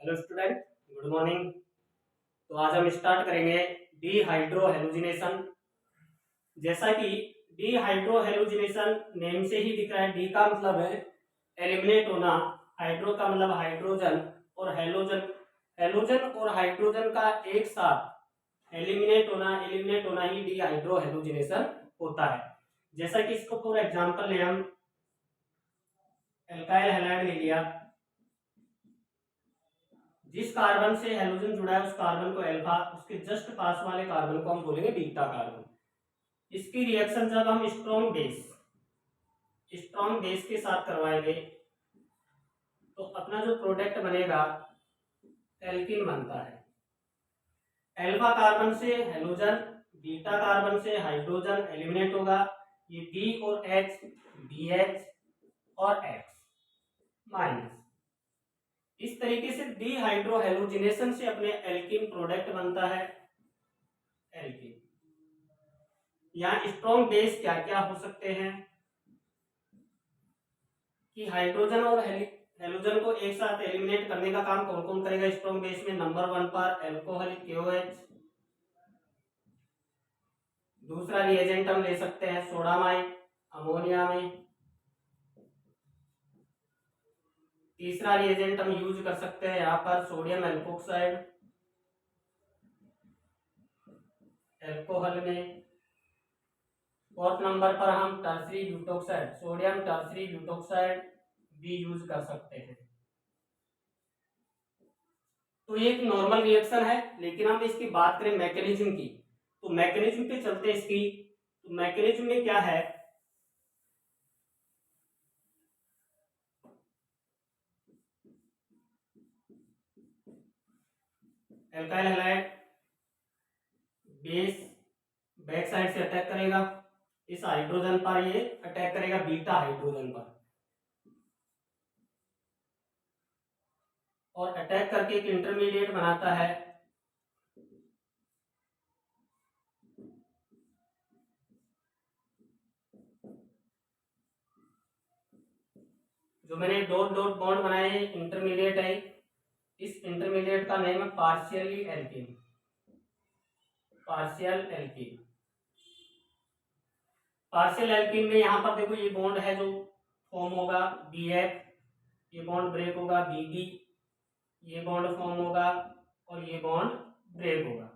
Hello student, good morning. तो आज हम स्टार्ट करेंगे डीहाइड्रो हेलोजिनेशन। जैसा कि डीहाइड्रो हेलोजिनेशन नेम से ही दिख रहा है, डी का मतलब है एलिमिनेट होना, हाइड्रो का मतलब हाइड्रोजन और हेलोजन हेलोजन और हाइड्रोजन का एक साथ एलिमिनेट होना ही डीहाइड्रो हेलोजिनेशन होता है। जैसा कि इसको फॉर एग्जांपल ले, हम एल्काइल हैलाइड ले लिया। जिस कार्बन से हेलोजन जुड़ा है उस कार्बन को अल्फा, उसके जस्ट पास वाले कार्बन को हम बोलेंगे बीटा कार्बन। इसकी रिएक्शन जब हम स्ट्रॉन्ग बेस के साथ करवाएंगे तो अपना जो प्रोडक्ट बनेगा एल्कीन बनता है। अल्फा कार्बन से हेलोजन, बीटा कार्बन से हाइड्रोजन एलिमिनेट होगा। ये बी और एच, बी एच और एक्स माइनस। इस तरीके से डीहाइड्रो हेलोजिनेशन से अपने एल्कीन प्रोडक्ट बनता है एल्कीन। यहाँ स्ट्रॉन्ग बेस क्या क्या हो सकते हैं कि हाइड्रोजन और हेलोजन को एक साथ एलिमिनेट करने का काम कौन कौन करेगा स्ट्रॉन्ग बेस में। नंबर 1 पर एल्कोहल KOH। दूसरा रिएजेंट हम ले सकते हैं सोडामाइड अमोनिया में। तीसरा रिएजेंट हम यूज कर सकते हैं यहाँ पर सोडियम एल्कोक्साइड एल्कोहल में। फोर्थ नंबर पर हम tertiary butoxide, sodium tertiary butoxide भी यूज कर सकते हैं। तो ये एक नॉर्मल रिएक्शन है, लेकिन हम इसकी बात करें मैकेनिज्म की, तो मैकेनिज्म पे चलते इसकी। तो मैकेनिज्म में क्या है, alkyl halide base back side से अटैक करेगा इस हाइड्रोजन पर, ये अटैक करेगा बीटा हाइड्रोजन पर और अटैक करके एक इंटरमीडिएट बनाता है जो मैंने डॉट डॉट बॉन्ड बनाए हैं इंटरमीडिएट है। इस इंटरमीडिएट का नेम है पार्शियल एल्कीन। पार्शियल एल्कीन में यहाँ पर देखो ये बॉन्ड है जो फॉर्म होगा BF, ये बॉन्ड ब्रेक होगा BB, ये बॉन्ड फॉर्म होगा और ये बॉन्ड ब्रेक होगा।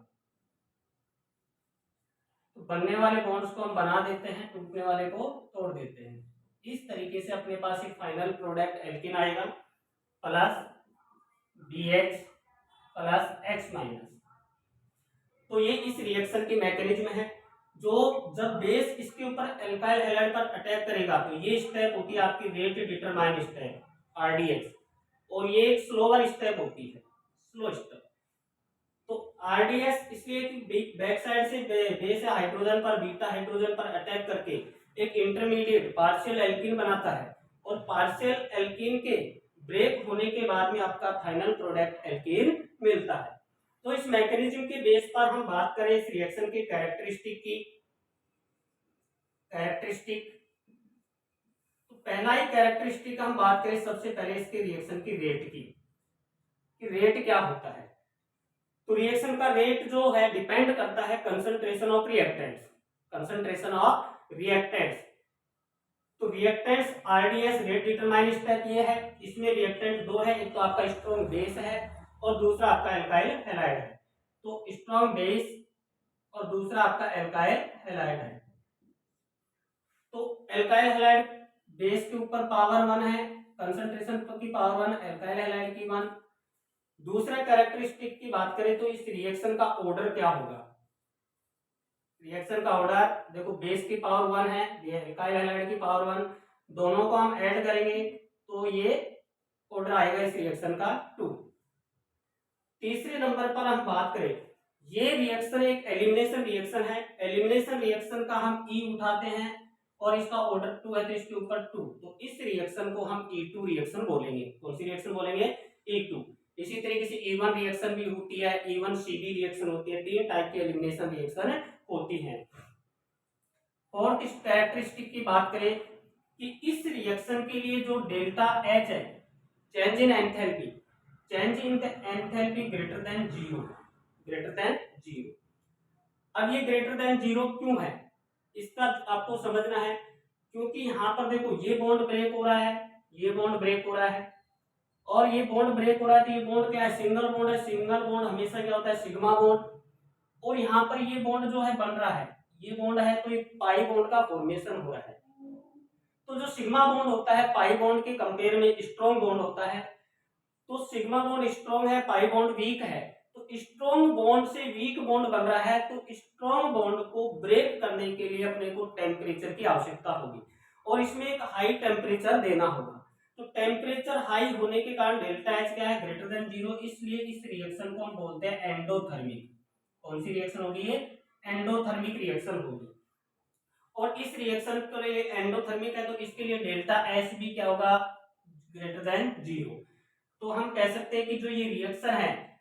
तो बनने वाले बॉन्ड्स को हम बना देते हैं, टूटने वाले को तोड़ देते हैं। इस तरीके से अपने पास एक फाइनल प्रोडक्ट एल्कीन आएगा plus BH plus X minus. तो ये इस रिएक्शन की मैकेनिज्म है। जो जब बेस इसके ऊपर एल्काइल हैलाइड पर अटैक करेगा तो ये स्टेप होती है आपकी रेट डिटरमाइन स्टेप RDX, और ये एक स्लोअर स्टेप होती है, स्लो स्टेप। तो RDS इसलिए कि बैक साइड से बेस हाइड्रोजन पर, बीटा हाइड्रोजन पर अटैक करके एक इंटरमीडिएट पार्शियल एल्कीन बनाता है, और पार्शियल एल्कीन के ब्रेक होने के बाद में आपका फाइनल प्रोडक्ट एल्कीन मिलता है। तो इस मैकेनिज्म के बेस पर हम बात करें इस रिएक्शन के कैरेक्टरिस्टिक तो पहला ही कैरेक्टरिस्टिक हम बात करें सबसे पहले इसके रिएक्शन की रेट की, कि रेट क्या होता है। तो रिएक्शन का रेट जो है डिपेंड करता है कंसंट्रेशन ऑफ रिएक्टेंट्स। तो reactants RDS rate determine step ये है। इसमें रिएक्टेंट दो है, एक तो आपका स्ट्रॉन्ग बेस है और दूसरा आपका एल्काइल हैलाइड है। तो स्ट्रॉन्ग बेस और दूसरा आपका एल्काइल हैलाइड है। तो एल्काइल हैलाइड बेस के ऊपर पावर 1 है, कंसंट्रेशन की पावर 1, एल्काइल हैलाइड की 1। दूसरे कैरेक्टरिस्टिक की बात करें तो इस रिएक्शन का ऑर्डर क्या होगा। रिएक्शन का ऑर्डर देखो, बेस की पावर 1 है, ये एल्काइल हैलाइड की पावर 1, दोनों को हम ऐड करेंगे तो ये ऑर्डर आएगा इस रिएक्शन का 2। तीसरे नंबर पर हम बात करें, ये रिएक्शन एक एलिमिनेशन रिएक्शन है। एलिमिनेशन रिएक्शन का हम E उठाते हैं और इसका ऑर्डर 2 है तो इसके ऊपर 2, तो इस रिएक्शन को हम E2 रिएक्शन बोलेंगे। कौन सी रिएक्शन बोलेंगे? E2। इसी तरीके से E1 रिएक्शन भी होती है, E1CB रिएक्शन होती है। 3 टाइप की एलिमिनेशन रिएक्शन होती है। फोर्थ कैरेक्टरिस्टिक की बात करें कि इस रिएक्शन के लिए जो डेल्टा H है, change in enthalpy, change in the enthalpy greater than zero, greater than zero. अब ये ग्रेटर देन जीरो क्यों है, इसका आपको समझना है, क्योंकि यहाँ पर देखो ये बॉन्ड ब्रेक हो रहा है, ये बॉन्ड ब्रेक हो रहा है, और ये बॉन्ड ब्रेक हो रहा है, तो ये बॉन्ड क्या है, सिंगल बॉन्ड है। सिंगल बॉन्ड हमेशा क्या होता है, सिग्मा बॉन्ड। और यहाँ पर ये बॉन्ड जो है बन रहा है, ये बॉन्ड है, तो ये पाई बॉन्ड का फॉर्मेशन हो रहा है। तो जो सिग्मा बॉन्ड होता है पाई बॉन्ड के कंपेयर में स्ट्रॉन्ग बॉन्ड होता है, तो सिग्मा बॉन्ड स्ट्रॉन्ग है, पाई बॉन्ड वीक है। तो स्ट्रॉन्ग बॉन्ड से वीक बॉन्ड बन रहा है, तो स्ट्रॉन्ग बॉन्ड को ब्रेक करने के लिए अपने को टेम्परेचर की आवश्यकता होगी, और इसमें एक हाई टेम्परेचर देना होगा। तो टेम्परेचर हाई होने के कारण डेल्टा एच क्या है, ग्रेटर देन जीरो, इसलिए इस रिएक्शन को हम बोलते हैं एंडोथर्मिक। कौन सी रिएक्शन होगी ये, एंडोथर्मिक रिएक्शन होगी। और इस रिएक्शन के लिए एंडोथर्मिक है, तो इसके लिए डेल्टा एच भी क्या होगा, ग्रेटर देन जीरो। तो हम कह सकते हैं कि जो ये रिएक्शन है,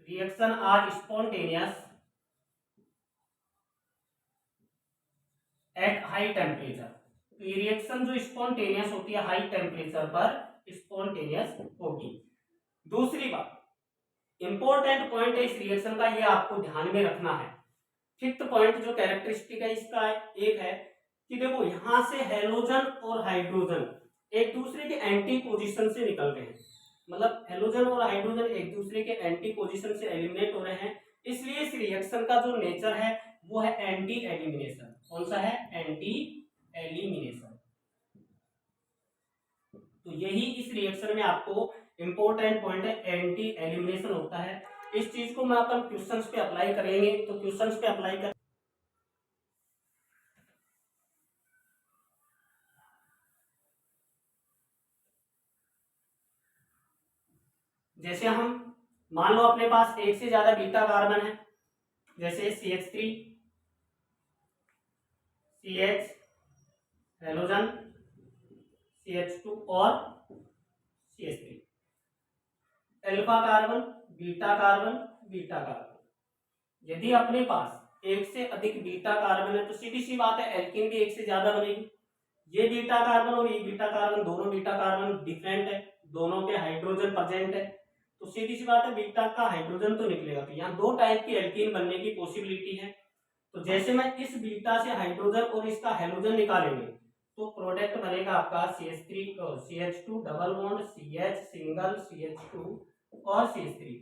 reaction are spontaneous at high temperature. तो ये रिएक्शन जो स्पॉन्टेनियस होती है हाई टेम्परेचर पर स्पॉन्टेनियस होगी। दूसरी बात, इंपॉर्टेंट पॉइंट है इस रिएक्शन का, ये आपको ध्यान में रखना है। फिफ्थ पॉइंट जो कैरेक्टरिस्टिक है इसका एक है कि देखो यहां से हेलोजन और हाइड्रोजन एक दूसरे के एंटी पोजीशन से निकल रहे हैं, मतलब हेलोजन और हाइड्रोजन एक दूसरे के एंटी पोजीशन से एलिमिनेट हो रहे हैं। इसलिए इस रिएक्शन का जो नेचर है वो है एंटी एलिमिनेशन। कौन सा है, एंटी एलिमिनेशन। तो यही इस रिएक्शन में आपको इंपॉर्टेंट पॉइंट है, एंटी एलिमिनेशन होता है। इस चीज को मैं अपन क्वेश्चंस पे अप्लाई करेंगे, तो क्वेश्चंस पे अप्लाई कर, जैसे हम मान लो अपने पास एक से ज्यादा बीटा कार्बन है, जैसे CH3 CH हेलोजन CH2 और CH3, alpha carbon beta carbon beta carbon. यदि अपने पास एक से अधिक बीटा कार्बन है तो सीधी सी बात है एल्कीन भी एक से ज्यादा बनेगी। ये बीटा कार्बन और ये बीटा कार्बन, दोनों बीटा कार्बन डिफरेंट है, दोनों पे हाइड्रोजन प्रेजेंट है, तो सीधी सी बात है बीटा का हाइड्रोजन तो निकलेगा। तो यहाँ दो टाइप की एल्कीन बनने की पॉसिबिलिटी है। तो जैसे मैं इस बीटा से हाइड्रोजन और इसका हेलोजन निकालेंगे तो प्रोडक्ट बनेगा आपका CH3 CH2 double bond CH single CH2 और CH3।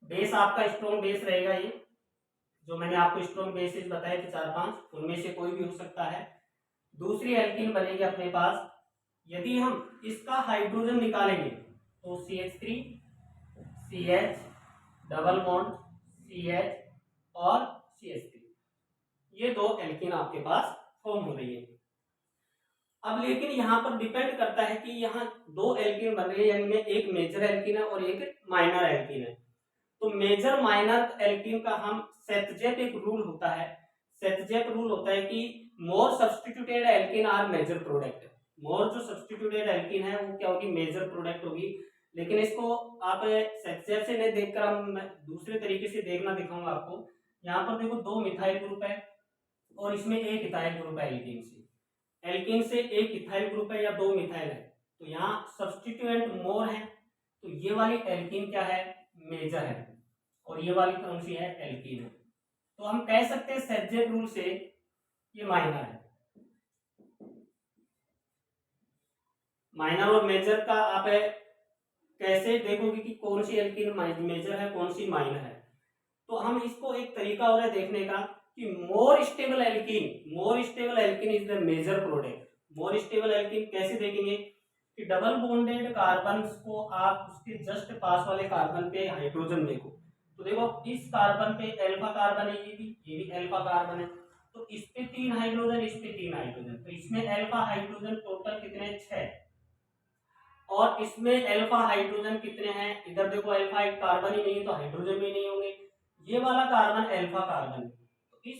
बेस आपका स्ट्रॉन्ग बेस रहेगा, ये जो मैंने आपको स्ट्रॉन्ग बेसिस बताए थे 4-5, उनमें से कोई भी हो सकता है। दूसरी एल्कीन बनेगी अपने पास, यदि हम इसका हाइड्रोजन निकालेंगे तो CH3 CH double bond CH और CH3, ये दो एल्कीन आपके पास फॉर्म हो रही है। अब लेकिन यहाँ पर डिपेंड करता है कि यहाँ दो एल्कीन बन रही है, इनमें एक मेजर एल्कीन है और एक माइनर एल्कीन है। तो मेजर माइनर एल्कीन का हम सेटजेट एक रूल होता है, सेटजेट रूल होता है कि more substituted alkene are major product. More जो सब्स्टिट्यूटेड एल्कीन है वो क्या होगी, मेजर प्रोडक्ट होगी। लेकिन इसको आप सेटजेट से नहीं देखकर हम दूसरे तरीके से देखना दिखाऊंगा आपको। यहाँ पर देखो दो मिथाइल ग्रुप है और इसमें एक इथाइल ग्रुप है एल्कीन से, एल्कीन से एक इथाइल ग्रुप है या दो मिथाइल है, तो यहाँ सब्स्टिट्यूएंट मोर है, तो ये वाली एल्कीन क्या है, मेजर है, और ये वाली कौन सी है, एल्कीन है। तो हम कह सकते हैं सेटजेट रूल से ये माइनर है। माइनर और मेजर का आप कैसे देखोगे कि कौन सी एल्कीन मेजर है कौन सी माइनर है। तो हम इसको एक तरीका और है देखने का कि more stable alkene is the major product. More stable alkene कैसे देखेंगे कि डबल बॉन्डेड कार्बन को आप उसके जस्ट पास वाले कार्बन पे हाइड्रोजन देखो, तो देखो इस कार्बन पे अल्फा कार्बन है, ये भी अल्फा कार्बन है, तो इस पे 3 हाइड्रोजन, इस पे 3 हाइड्रोजन, तो इसमें अल्फा हाइड्रोजन टोटल कितने, 6, और इसमें अल्फा हाइड्रोजन कितने हैं, इधर देखो अल्फा एक कार्बन ही नहीं है तो हाइड्रोजन भी नहीं होंगे, ये वाला कार्बन अल्फा कार्बन है, तो इस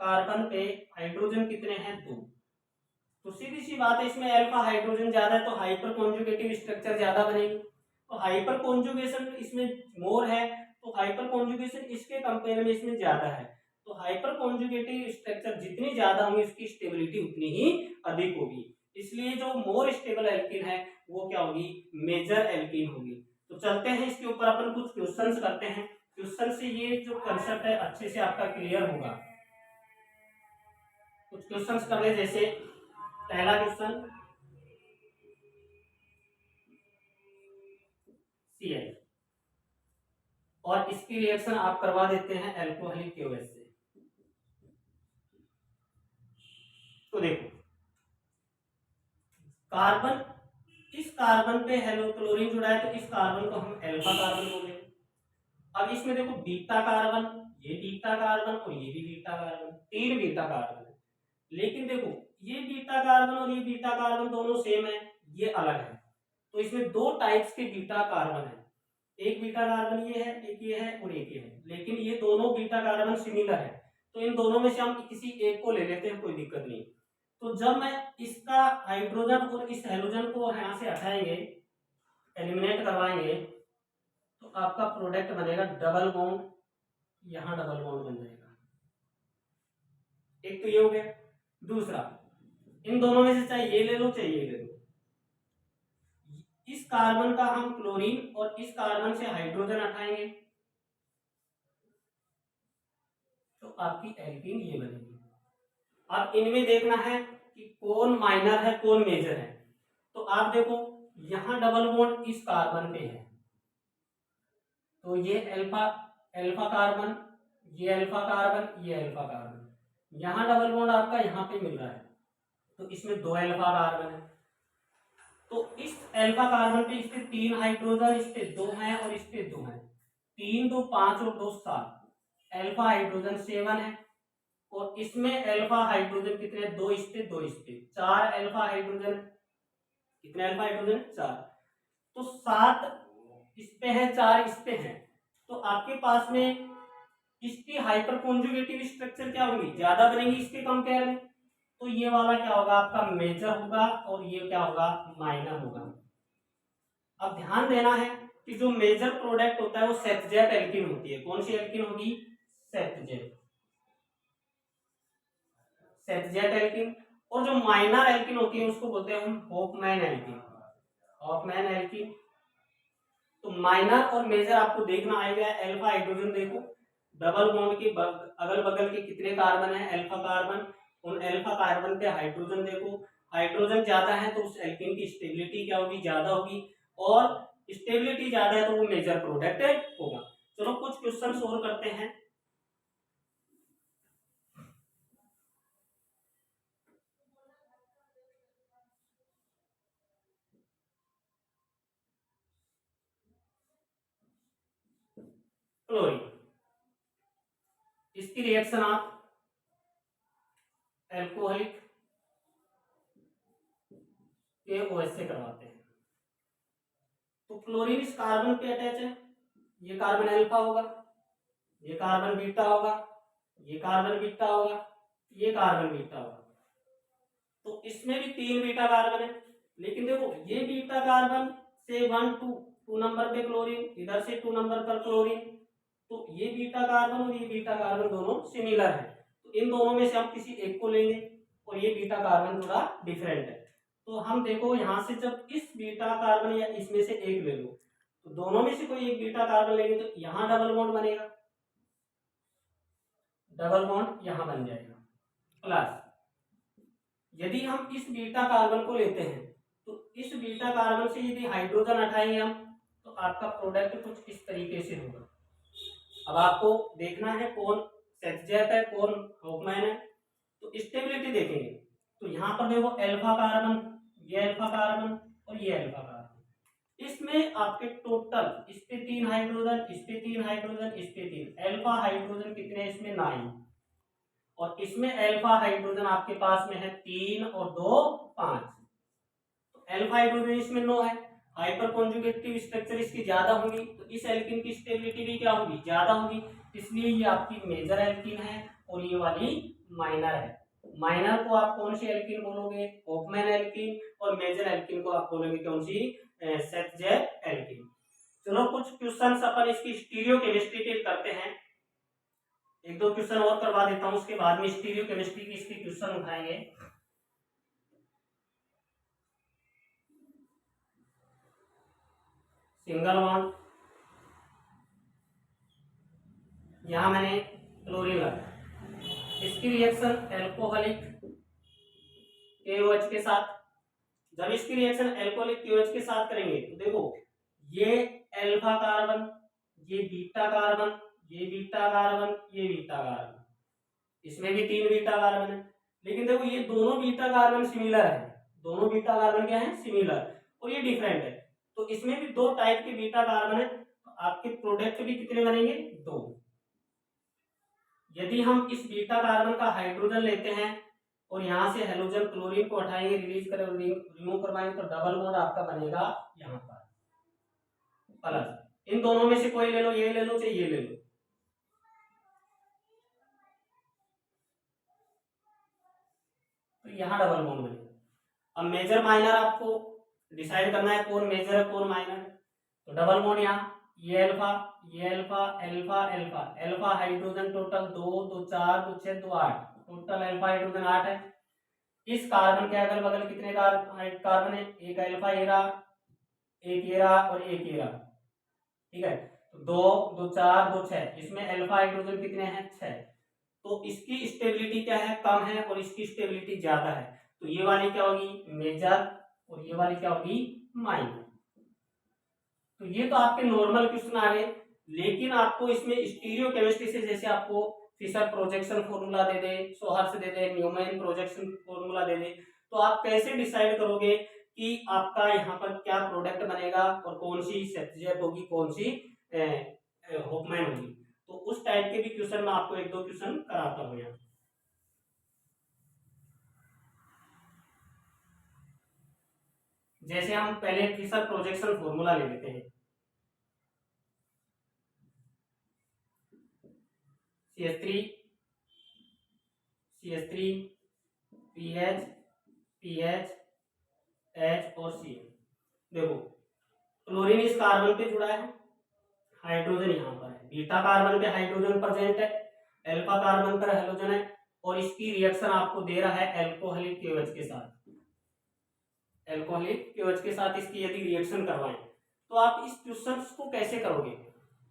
कार्बन पे हाइड्रोजन कितने हैं, 2। तो सीधी सी बात है इसमें अल्फा हाइड्रोजन ज्यादा है तो हाइपर कॉन्जुगेटिव स्ट्रक्चर ज्यादा बनेगी। तो हाइपर कॉन्जुगेशन इसमें मोर है तो हाइपर कॉन्जुगेशन इसके कंपेयर में इसमें ज्यादा है, तो हाइपर कॉन्जुगेटिव स्ट्रक्चर जितनी ज्यादा होंगी उसकी स्टेबिलिटी उतनी ही अधिक होगी। इसलिए जो मोर स्टेबल एल्कीन है वो क्या होगी, मेजर एल्कीन होगी। तो चलते हैं इसके ऊपर अपन कुछ क्वेश्चंस करते हैं। क्वेश्चन से ये जो कंसेप्ट है अच्छे से आपका क्लियर होगा। कुछ क्वेश्चंस कर ले, जैसे पहला क्वेश्चन Cl और इसकी रिएक्शन आप करवा देते हैं अल्कोहलिक KOH से। तो देखो कार्बन, इस कार्बन पे हेलोक्लोरीन जुड़ा है तो इस कार्बन को हम अल्फा कार्बन बोले। अब इसमें देखो बीटा कार्बन, ये बीटा कार्बन और ये भी बीटा कार्बन, तीन बीटा कार्बन है। लेकिन देखो ये बीटा कार्बन और ये बीटा कार्बन दोनों सेम है, ये अलग है। तो इसमें दो टाइप्स के बीटा कार्बन है, एक बीटा कार्बन ये है, एक ये है और एक ये है। लेकिन ये दोनों बीटा कार्बन सिमिलर है, तो इन दोनों में से हम किसी एक को ले लेते हैं, कोई दिक्कत नहीं। तो जब मैं इसका हाइड्रोजन और इस हेलोजन को यहाँ से हटाएंगे, एलिमिनेट करवाएंगे, तो आपका प्रोडक्ट बनेगा डबल बॉन्ड, यहाँ डबल बॉन्ड बन जाएगा। एक तो ये हो गया। दूसरा, इन दोनों में से चाहे ये ले लो चाहे ये ले लो, इस कार्बन का हम क्लोरीन और इस कार्बन से हाइड्रोजन हटाएंगे तो आपकी एल्कीन ये बनेगी। अब इनमें देखना है कि कौन माइनर है कौन मेजर है। तो आप देखो यहां डबल बॉन्ड इस कार्बन पे है, तो ये अल्फा अल्फा कार्बन, ये अल्फा कार्बन, ये अल्फा कार्बन। यहां डबल बॉन्ड आपका यहां पे मिल रहा है, तो इसमें दो अल्फा कार्बन है। तो इस अल्फा कार्बन पे इस पे तीन हाइड्रोजन, इस पे दो हैं और इस पे दो हैं। तीन दो पांच और दो सात, अल्फा हाइड्रोजन 7 है। और इसमें अल्फा हाइड्रोजन कितने, दो इस पे दो इस पे, चार अल्फा हाइड्रोजन। कितने अल्फा हाइड्रोजन, चार। तो 7 इस पे है, 4 इस पे है। तो आपके पास में इसकी हाइपर कॉन्जुगेटिव स्ट्रक्चर क्या होगी, ज्यादा बनेगी इसके कंपेयर में। तो ये वाला क्या होगा आपका मेजर होगा और ये क्या होगा माइनर होगा। अब ध्यान देना है कि जो मेजर प्रोडक्ट होता है वो सेटजेट एल्कीन होती है। कौन सी एल्कीन होगी, सेटजेट, सेटजेट एल्कीन। और जो माइनर एल्कीन होती है उसको बोलते हैं हम होफमैन एल्कीन, होफमैन एल्कीन। तो माइनर और मेजर आपको देखना आएगा। अल्फा हाइड्रोजन देखो, डबल बॉन्ड के अगल बगल के कितने कार्बन है, अल्फा कार्बन। उन अल्फा कार्बन पे हाइड्रोजन देखो, हाइड्रोजन ज्यादा है तो उस एल्कीन की स्टेबिलिटी क्या होगी, ज्यादा होगी। और स्टेबिलिटी ज्यादा है तो वो मेजर प्रोडक्ट होगा। चलो कुछ क्वेश्चन और करते हैं। क्लोरीन, इसकी रिएक्शन आप अल्कोहलिक KOH से करवाते हैं। तो क्लोरीन इस कार्बन पे अटैच है, ये कार्बन अल्फा होगा, ये कार्बन बीटा होगा, ये कार्बन बीटा होगा, ये कार्बन बीटा होगा। तो इसमें भी तीन बीटा कार्बन है। लेकिन देखो ये बीटा कार्बन से 2 नंबर पे क्लोरीन, इधर से 2 नंबर पर क्लोरीन। तो ये बीटा कार्बन और ये बीटा कार्बन दोनों सिमिलर है, तो इन दोनों में से हम किसी एक को लेंगे। और ये बीटा कार्बन थोड़ा डिफरेंट है, तो हम देखो यहां से जब इस बीटा कार्बन या इसमें से एक ले लो, तो दोनों में से कोई एक बीटा कार्बन लेंगे तो यहां डबल बॉन्ड बनेगा, डबल बॉन्ड यहां बन जाएगा। प्लस यदि हम इस बीटा कार्बन को लेते हैं तो इस बीटा कार्बन से यदि हाइड्रोजन हटाएंगे हम, तो आपका प्रोडक्ट कुछ इस तरीके से होगा। अब आपको देखना है कौन सेटजेट है कौन होफमैन है। तो स्टेबिलिटी देखेंगे तो यहाँ पर देखो अल्फा कार्बन, ये अल्फा कार्बन और ये अल्फा कार्बन। इसमें आपके टोटल इस पे 3 हाइड्रोजन, इस पे 3 हाइड्रोजन, इस पे 3 अल्फा हाइड्रोजन कितने हैं इसमें 9। और इसमें अल्फा हाइड्रोजन आपके पास में है 3 और 2 5। तो अल्फा हाइड्रोजन इसमें 9 है। हाइपर कॉन्जुगेटिव स्ट्रक्चर इसकी ज्यादा होगी, तो इस एल्कीन की स्टेबिलिटी भी क्या होगी, ज्यादा होगी। इसलिए ये आपकी मेजर एल्कीन है और ये वाली माइनर है। माइनर को आप कौन सी एल्कीन बोलोगे, होफमैन एल्कीन। और मेजर एल्कीन को आप बोलोगे कौन सी, सेटजेट एल्कीन। चलो कुछ क्वेश्चंस अपन इसकी स्टीरियोकेमिस्ट्री के करते हैं। एक दो क्वेश्चन और करवा देता हूं, उसके बाद में स्टीरियोकेमिस्ट्री की इसके क्वेश्चन उठाएंगे। सिंगल बॉन्ड, यहां मैंने क्लोरीन लगाया। इसकी रिएक्शन एल्कोहलिक KOH के साथ, जब इसकी रिएक्शन एल्कोहलिक KOH के साथ करेंगे तो देखो ये अल्फा कार्बन, ये बीटा कार्बन, ये बीटा कार्बन, ये बीटा कार्बन, इसमें भी 3 बीटा कार्बन है। लेकिन देखो ये दोनों बीटा कार्बन सिमिलर है, दोनों बीटा कार्बन क्या है, सिमिलर, और ये डिफरेंट है। तो इसमें भी 2 टाइप के बीटा कार्बन है, तो आपके प्रोडक्ट भी कितने बनेंगे, 2। यदि हम इस बीटा कार्बन का हाइड्रोजन लेते हैं और यहां से हेलोजन क्लोरीन को हटाएंगे, रिलीज करें, रिमूव करवाएंगे, तो डबल बॉन्ड आपका बनेगा यहाँ पर प्लस। इन दोनों में से कोई ले लो, ये ले लो चाहे ये ले लो, तो यहाँ डबल बॉन्ड बनेगा। अब मेजर माइनर आपको डिसाइड करना है, कौन मेजर है कौन माइनर। तो डबल बॉन्ड यहाँ, ये अल्फा, ये alpha, alpha alpha, alpha hydrogen total 2 2 4 2 6 2 8, total alpha hydrogen 8 है। इस कार्बन के अगल बगल कितने कार्बन है, एक अल्फा ये रहा, एक ये रहा और एक ये रहा, ठीक है। तो 2 2 4 2 6, इसमें अल्फा हाइड्रोजन कितने हैं, 6। तो इसकी स्टेबिलिटी क्या है, कम है, और इसकी स्टेबिलिटी ज्यादा है। तो ये वाली क्या होगी, मेजर, और ये वाली क्या होगी, माइनर। तो ये तो आपके नॉर्मल क्वेश्चन आ गए। लेकिन आपको इसमें स्टीरियो केमिस्ट्री से, जैसे आपको फिशर प्रोजेक्शन फॉर्मूला दे दे, सोहर्स दे दे, न्यूमैन प्रोजेक्शन फॉर्मूला दे दे, तो आप कैसे डिसाइड करोगे कि आपका यहाँ पर क्या प्रोडक्ट बनेगा और कौन सी सेफ्जेट होगी, कौन सी होपमैन होगी। तो उस टाइप के भी क्वेश्चन मैं आपको 1-2 क्वेश्चन कराता हूँ यहाँ। जैसे हम पहले फिशर प्रोजेक्शन फॉर्मूला ले लेते हैं, CH3 PH PH H और C। देखो क्लोरीन इस कार्बन पे जुड़ा है, हाइड्रोजन यहाँ पर है, बीटा कार्बन पे हाइड्रोजन प्रेजेंट है, अल्फा कार्बन पर हेलोजन है, और इसकी रिएक्शन आपको दे रहा है अल्कोहलिक KOH के साथ। अल्कोहलिक KOH के साथ इसकी यदि रिएक्शन करवाएं तो आप इस क्वेश्चन को कैसे करोगे।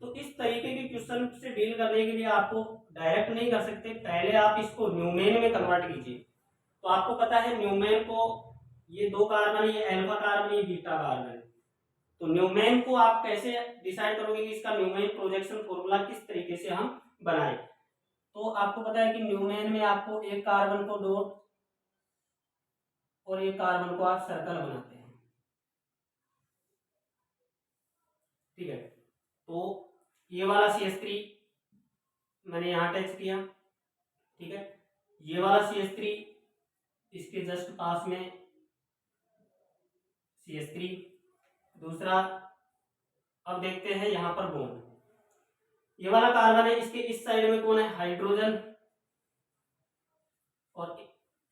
तो इस तरीके के क्वेश्चन से डील करने के लिए आपको डायरेक्ट नहीं कर सकते, पहले आप इसको न्यूमेन में कन्वर्ट कीजिए। तो आपको पता है न्यूमेन को, ये 2 कार्बन, ये अल्फा कार्बन, ये बीटा कार्बन, तो न्यूमेन को आप कैसे डिसाइड करोगे कि इसका न्यूमेन प्रोजेक्शन फॉर्मूला किस तरीके से हम बनाएं। तो आपको पता है कि न्यूमेन में आपको एक कार्बन को डॉट और एक कार्बन को आप सर्कल बनाते हैं, ठीक है। तो ये वाला CH3 मैंने यहाँ टच किया, ठीक है, ये वाला CH3 इसके जस्ट पास में CH3, दूसरा। अब देखते हैं यहाँ पर बॉन्ड, ये वाला कार्बन है, इसके इस साइड में कौन है, हाइड्रोजन, और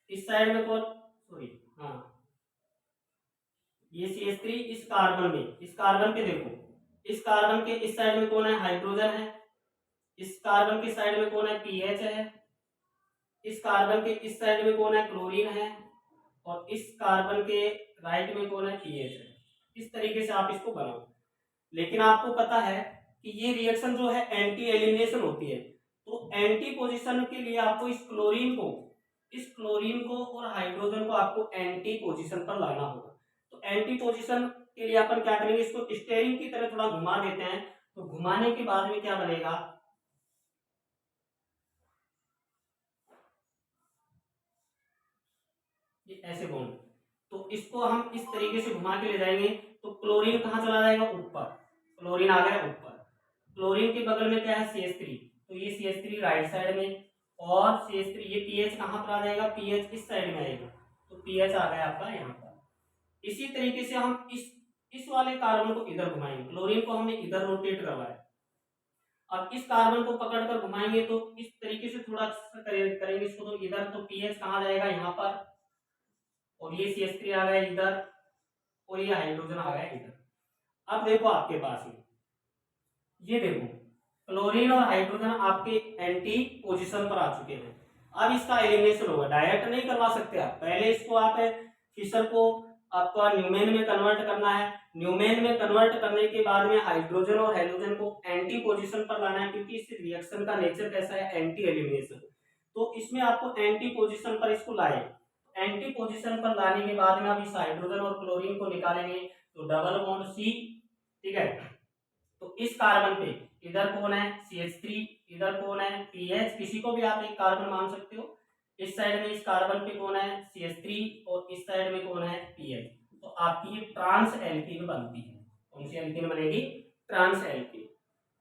इस साइड में कौन, सॉरी हाँ, ये CH3 इस कार्बन में, इस कार्बन पे देखो, इस कार्बन के इस साइड में कौन है, हाइड्रोजन है, इस कार्बन के साइड में कौन है, PH है, इस कार्बन के इस साइड में कौन है, क्लोरीन है, और इस कार्बन के राइट में कौन है, PH है। इस तरीके से आप इसको बनाओ। लेकिन आपको पता है कि ये रिएक्शन जो है एंटी एलिमिनेशन होती है, तो एंटी पोजीशन के लिए आपको इस क्लोरीन को और हाइड्रोजन को आपको एंटी पोजीशन पर लाना होगा। तो एंटी पोजीशन के लिए अपन क्या करेंगे, इसको स्टीयरिंग की तरह थोड़ा घुमा देते हैं। तो घुमाने के बाद में क्या बनेगा, ये ऐसे बॉन्ड, तो इसको हम इस तरीके से घुमा के ले जाएंगे, तो क्लोरीन कहाँ चला जाएगा, ऊपर, क्लोरीन आ गया ऊपर। क्लोरीन के बगल में क्या है, CH3, तो ये CH3 राइट साइड में, और CH3 ये PH कहाँ पर आ जाएगा, PH इस साइड में आएगा, तो PH आ गया आपका यहाँ पर। इसी तरीके से हम इस वाले कार्बन को इधर घुमाएंगे, क्लोरीन को हमने इधर रोटेट करवाया। अब इस कार्बन को पकड़कर घुमाएंगे तो इस तरीके से थोड़ा करेंगे इसको, तो इधर, तो PH कहाँ जाएगा, यहाँ पर, और ये CH3 आ गया इधर, और ये हाइड्रोजन आ गया इधर। अब देखो आपके पास में ये देखो क्लोरीन और हाइड्रोजन आपके एंटी पोजीशन पर आ चुके हैं। अब इसका एलिमिनेशन होगा, डायरेक्ट नहीं करवा सकते आप, पहले इसको आप फिशर को आपका न्यूमेन में कन्वर्ट करना है। न्यूमेन में कन्वर्ट करने के बाद में हाइड्रोजन और हेलोजन को एंटी पोजीशन पर लाना है, क्योंकि इस रिएक्शन का नेचर कैसा है, एंटी एलिमिनेशन। तो इसमें आपको एंटी पोजीशन पर इसको लाए। एंटी पोजीशन पर लाने के बाद में आप इस हाइड्रोजन और क्लोरीन को निकालेंगे तो डबल बॉन्ड C, ठीक है। तो इस कार्बन पे इधर कौन है CH3, इधर कौन है PH, किसी को भी आप एक कार्बन मान सकते हो। इस साइड में इस कार्बन पे कौन है CH3 और इस साइड में कौन है PH। तो आपकी ये ट्रांस एल्कीन बनती है। कौन सी एल्कीन बनेगी, ट्रांस एल्कीन।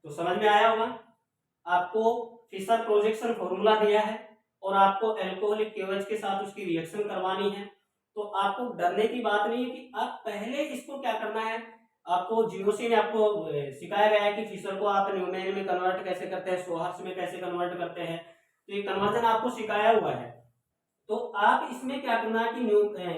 तो समझ में आया होगा। आपको फिशर प्रोजेक्शन फॉर्मूला दिया है और आपको अल्कोहलिक KOH के साथ उसकी रिएक्शन करवानी है। तो आपको डरने की बात नहीं है कि आप पहले इसको क्या करना है। आपको जीओसी ने आपको सिखाया गया है कि फिशर को आप न्यूमेन में कन्वर्ट कैसे करते हैं, सोहर्स में कैसे कन्वर्ट करते हैं। तो ये कन्वर्जन आपको सिखाया हुआ है। तो आप इसमें क्या करना है कि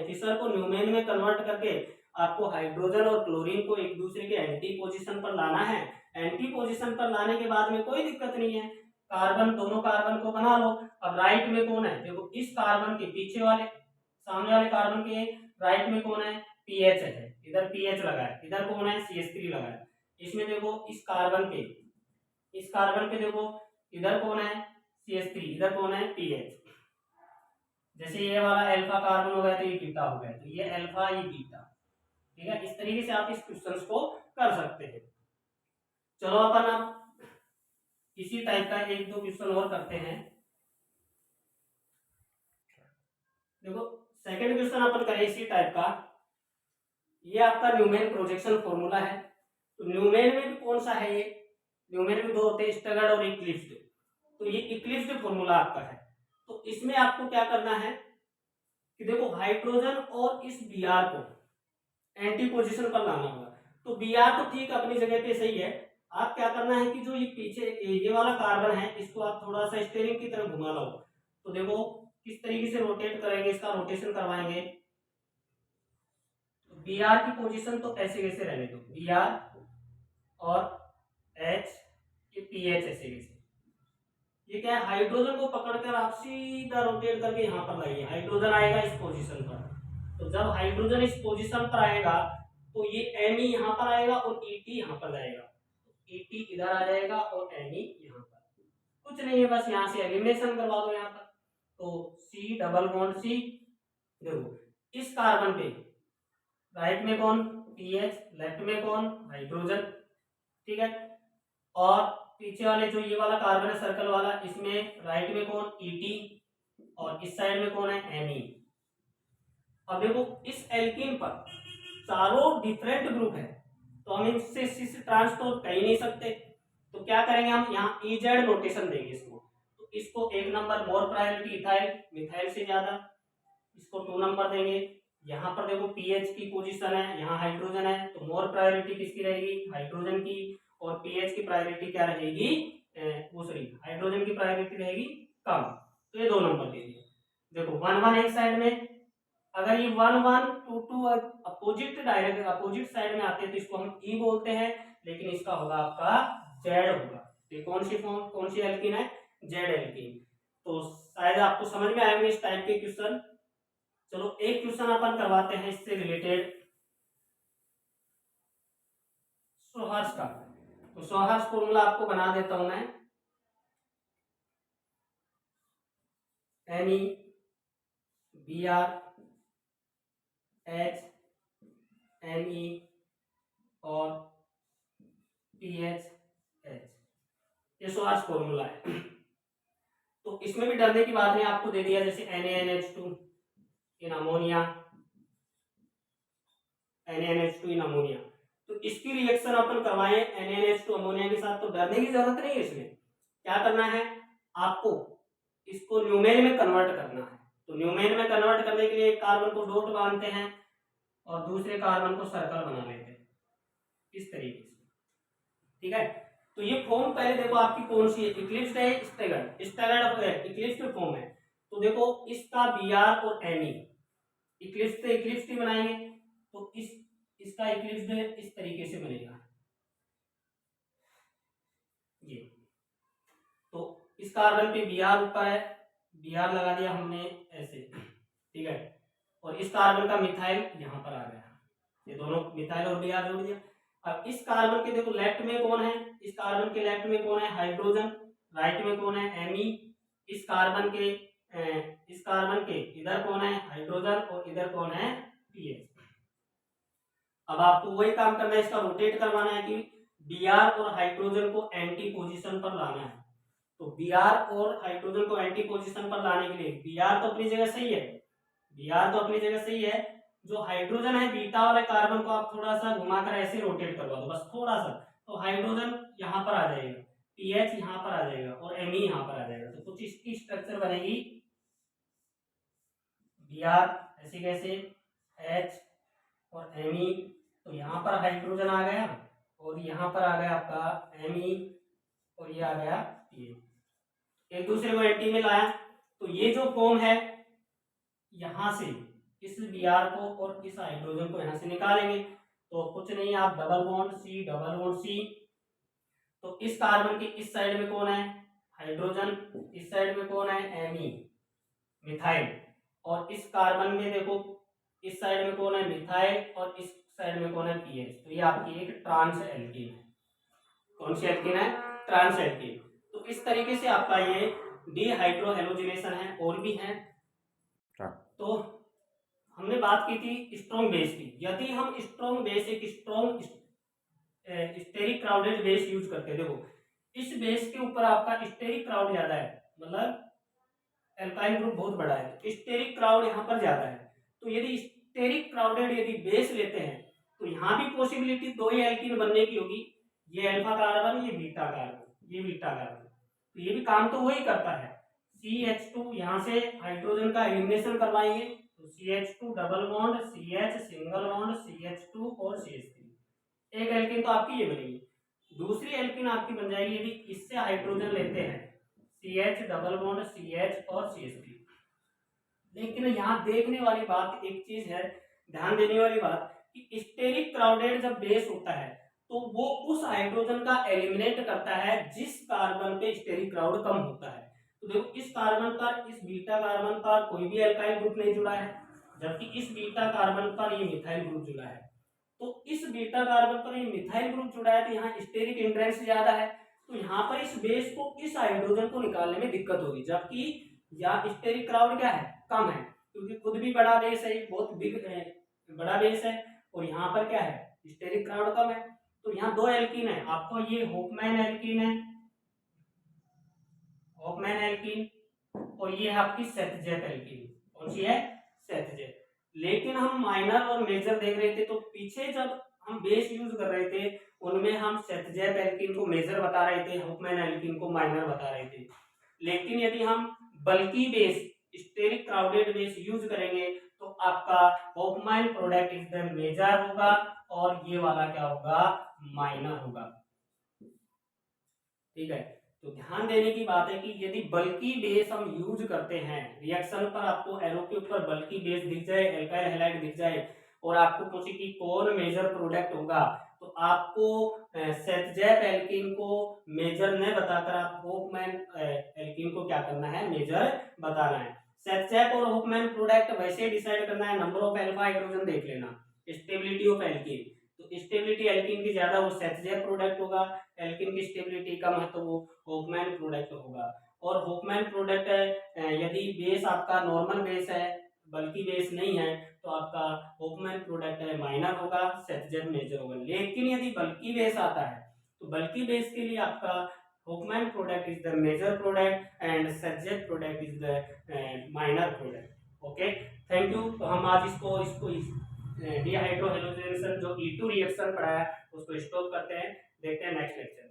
फिशर को न्यूमेन में कन्वर्ट करके आपको हाइड्रोजन और क्लोरीन को एक दूसरे के एंटी पोजीशन पर लाना है। एंटी पोजीशन पर लाने के बाद में कोई दिक्कत नहीं है, कार्बन दोनों कार्बन को बना लो। अब राइट में कौन है, देखो इस कार्बन के पीछे वाले सामने वाले कार्बन के राइट में कौन है पीएच है, इधर पीएच लगा है, इधर कौन है CH3 लगा है। इसमें देखो इस कार्बन पे देखो इधर कौन है CH3, इधर कौन है पीएच। जैसे ये वाला अल्फा कार्बन हो गया तो ये बीटा हो गया, तो ये अल्फा ये बीटा, ठीक है। इस तरीके से आप इस क्वेश्चन को कर सकते हैं। चलो अपन अब इसी टाइप का एक दो क्वेश्चन और करते हैं। देखो सेकंड क्वेश्चन अपन करें इसी टाइप का। ये आपका न्यूमेन प्रोजेक्शन फॉर्मूला है। तो न्यूमेन में भी कौन सा है, ये न्यूमेन में दो होते हैं, स्टैगर्ड और इक्लिप्स्ड। तो ये इक्लिप्स्ड फॉर्मूला आपका है। तो इसमें आपको क्या करना है कि देखो हाइड्रोजन और इस Br को एंटी पोजीशन पर लाना होगा। तो Br तो ठीक अपनी जगह पे सही है। आप क्या करना है कि जो ये पीछे ये वाला कार्बन है इसको आप थोड़ा सा स्टीयरिंग की तरफ घुमा लो। तो देखो किस तरीके से रोटेट करेंगे, इसका रोटेशन करवाएंगे। तो Br की पोजीशन तो ऐसे कैसे रहने दो, Br और H ये पीएच ऐसे कैसे, ये क्या है हाइड्रोजन को पकड़कर आप सीधा रोटेट करके यहाँ पर लाइए, हाइड्रोजन आएगा इस पोजीशन पर। तो जब हाइड्रोजन इस पोजीशन पर आएगा तो ये Me यहाँ पर आएगा और Et यहाँ पर जाएगा। Et इधर आ जाएगा और Me यहाँ पर। कुछ नहीं है, बस यहाँ से एलिमिनेशन करवा दो यहाँ पर। तो C डबल बॉन्ड C, देखो इस कार्बन पे राइट में कौन PH, लेफ्ट में कौन हाइड्रोजन, ठीक है। और पीछे वाले जो ये वाला कार्बन है सर्कल वाला, इसमें राइट में कौन Et और इस साइड में कौन है Me। अब देखो इस एल्कीन पर चारों डिफरेंट ग्रुप है, तो हम इससे सिस ट्रांस तो कर ही नहीं सकते। तो क्या करेंगे हम यहाँ EZ नोटेशन देंगे इसको। तो इसको 1 नंबर मोर प्रायोरिटी इथाइल मिथाइल से ज्यादा, इसको 2 नंबर देंगे। यहाँ पर देखो पीएच की पोजीशन है, यहाँ हाइड्रोजन है, तो मोर प्रायोरिटी किसकी रहेगी हाइड्रोजन की, और पीएच की प्रायोरिटी क्या रहेगी वो सॉरी हाइड्रोजन की प्रायोरिटी रहेगी कम। तो ये 2 नंबर दे दिए। देखो 1 1 एक साइड में, अगर ये 1 1 2 2 अपोजिट डायरेक्ट अपोजिट साइड में आते हैं तो इसको हम ई बोलते हैं, लेकिन इसका होगा आपका जेड होगा। ये कौन सी फॉर्म कौन सी एल्कीन है, जेड एल्कीन। तो शायद आपको समझ में आएंगे इस टाइप के क्वेश्चन। चलो एक क्वेश्चन अपन करवाते हैं इससे रिलेटेड सोहर्स का। तो सोहर्स फॉर्मूला आपको बना देता हूं मैं, Ne Br H Me और PH H, ये सोहर्स फॉर्मूला है। तो इसमें भी डरने की बात नहीं, आपको दे दिया जैसे NaNH2 in ammonia, NaNH2 in ammonia. तो इसकी रिएक्शन अपन करवाएं NaNH2 अमोनिया के साथ, तो डरने की जरूरत नहीं है। इसमें क्या करना है, आपको इसको न्यूमेन में कन्वर्ट करना है। तो न्यूमेन में कन्वर्ट करने के लिए एक कार्बन को डॉट बांधते हैं और दूसरे कार्बन को सर्कल बना लेते हैं इस तरीके से, ठीक है। तो ये फॉर्म पहले देखो आपकी कौन सी है, इक्लिप्स्ड है स्टैगर्ड, स्टैगर्ड है इक्लिप्स्ड फॉर्म है। तो देखो इसका Br और Me इक्लिप्स से इक्लिप्स ही बनाएंगे, तो इसका इक्लिप्स इस तरीके से बनेगा ये। तो इस कार्बन पे Br ऊपर है, Br लगा दिया हमने ऐसे, ठीक है। और इस कार्बन का मिथाइल यहाँ पर आ गया, ये दोनों मिथाइल और Br जोड़ दिया। अब इस कार्बन के देखो लेफ्ट में कौन है, इस कार्बन के लेफ्ट में कौन है, हाइड्रोजन, राइट में कौन है, Me। इस कार्बन के इधर कौन है, हाइड्रोजन, और इधर कौन है, PH। अब आपको वही काम करना है, इसका रोटेट करवाना है कि Br और हाइड्रोजन को एंटी पोजीशन पर लाना है। तो Br और हाइड्रोजन को एंटी पोजीशन पर लाने के लिए Br तो अपनी जगह सही है, Br तो अपनी जगह सही है, जो हाइड्रोजन है बीटा वाले कार्बन को आप थोड़ा सा घुमाकर ऐसे रोटेट करवा दो, बस थोड़ा सा, तो हाइड्रोजन यहाँ पर आ जाएगा, PH यहाँ पर आ जाएगा और Me यहाँ पर आ जाएगा। तो कुछ इसकी स्ट्रक्चर बनेगी, Br ऐसे कैसे, H और Me, तो यहाँ पर हाइड्रोजन आ गया और यहाँ पर आ गया आपका Me और ये आ गया PH, एक दूसरे को एंटी में लाया। तो ये जो फॉर्म है यहाँ से इस Br को और इस हाइड्रोजन को यहाँ से निकालेंगे, तो कुछ नहीं, आप डबल बॉन्ड C, तो इस कार्बन के इस साइड में कौन है, हाइड्रोजन, इस साइड में कौन है, Me मिथाइल, और इस कार्बन में देखो इस साइड में कौन है, मिथाइल, और इस साइड में कौन है, PH। तो ये आपकी एक ट्रांस एल्कीन है। कौन सी एल्कीन है, ट्रांस एल्कीन। तो इस तरीके से आपका ये डिहाइड्रोहेलोजिनेशन है, और भी है। तो हमने बात की थी स्ट्रॉन्ग बेस की। यदि हम स्ट्रॉन्ग बेस, एक strong steric crowded base use करते हैं, देखो इस बेस के ऊपर आपका स्टेरिक क्राउड ज्यादा है, मतलब एल्काइल ग्रुप बहुत बड़ा है, तो स्टेरिक क्राउड यहाँ पर ज्यादा है। तो यदि स्टेरिक क्राउडेड यदि बेस लेते हैं तो यहाँ भी पॉसिबिलिटी दो ही एल्कीन बनने की होगी, ये अल्फा कार्बन, ये बीटा कार्बन, ये बीटा कार्बन। तो ये भी काम तो वही करता है। CH2 यहाँ से हाइड्रोजन का एलिमिनेशन करवाएंगे, तो CH2 double bond, CH single bond, CH2 और CH3, एक एल्कीन तो आपकी ये बनेगी। दूसरी एल्कीन आपकी बन जाएगी यदि इससे हाइड्रोजन लेते हैं, CH डबल बॉन्ड, CH और CH3। लेकिन यहाँ देखने वाली बात एक चीज है, ध्यान देने वाली बात, कि स्टेरिक क्राउडेड जब बेस होता है तो वो उस हाइड्रोजन का एलिमिनेट करता है जिस कार्बन पे स्टेरिक क्राउड कम होता है। तो देखो इस कार्बन पर, इस बीटा कार्बन पर कोई भी एल्काइल ग्रुप नहीं जुड़ा है, जबकि इस बीटा कार्बन पर ये मिथाइल ग्रुप जुड़ा है। तो इस बीटा कार्बन पर ये मिथाइल ग्रुप जुड़ा है, तो यहाँ स्टेरिक इंट्रेंस ज्यादा है, तो यहाँ पर इस बेस को, इस हाइड्रोजन को निकालने में दिक्कत होगी। जबकि यहाँ स्टेरिक क्राउड क्या है, कम है, क्योंकि खुद भी बड़ा बेस है, बहुत बिग बड़ा बेस है, और यहाँ पर क्या है, स्टेरिक क्राउड कम है। तो यहाँ दो एल्कीन है, आपको ये होपमैन एल्कीन है, होपमैन एल्कीन, और ये है आपकी सेथजेप एल्कीन। कौन सी है, सेथजेप। लेकिन हम माइनर और मेजर देख रहे थे, तो पीछे जब हम बेस यूज कर रहे थे उनमें हम सेथजेप एल्कीन को मेजर बता रहे थे, होपमैन एल्कीन को माइनर बता रहे थे। लेकिन यदि हम बल्कि base, steric crowded base use करेंगे तो आपका Hofmann product is the major होगा और ये वाला क्या होगा, माइनर होगा। ठीक है, तो ध्यान देने की बात है कि यदि बल्कि बेस हम यूज करते हैं, रिएक्शन पर आपको एरो के ऊपर बल्कि बेस दिख जाए, एल्काइल हैलाइड दिख जाए, और आपको पूछे कि कौन मेजर प्रोडक्ट होगा, तो आपको सेथजेप एल्कीन को मेजर न बताकर आप होपमैन एल्कीन को क्या करना है, मेजर बताना है। सेथजेप और होपमैन प्रोडक्ट वैसे डिसाइड करना है, नंबर ऑफ अल्फा हाइड्रोजन देख लेना, स्टेबिलिटी ऑफ एल्कीन, तो स्टेबिलिटी एल्कीन की ज्यादा वो सेथजेप प्रोडक्ट होगा, एल्कीन की स्टेबिलिटी कम है तो वो होपमैन प्रोडक्ट होगा। और होपमैन प्रोडक्ट यदि बेस आपका नॉर्मल बेस है, बल्कि बेस नहीं है, तो आपका होपमैन प्रोडक्ट है माइनर होगा, सेथजेप मेजर होगा। लेकिन यदि बल्कि बेस आता है तो बल्कि बेस के लिए आपका Hofmann product is the major product and Saytzeff product is the minor product. Okay, thank you. तो हम आज इसको डिहाइड्रोहेलोजिनेशन जो E2 रिएक्शन पढ़ा है उसको स्टॉप करते हैं, देखते हैं नेक्स्ट लेक्चर।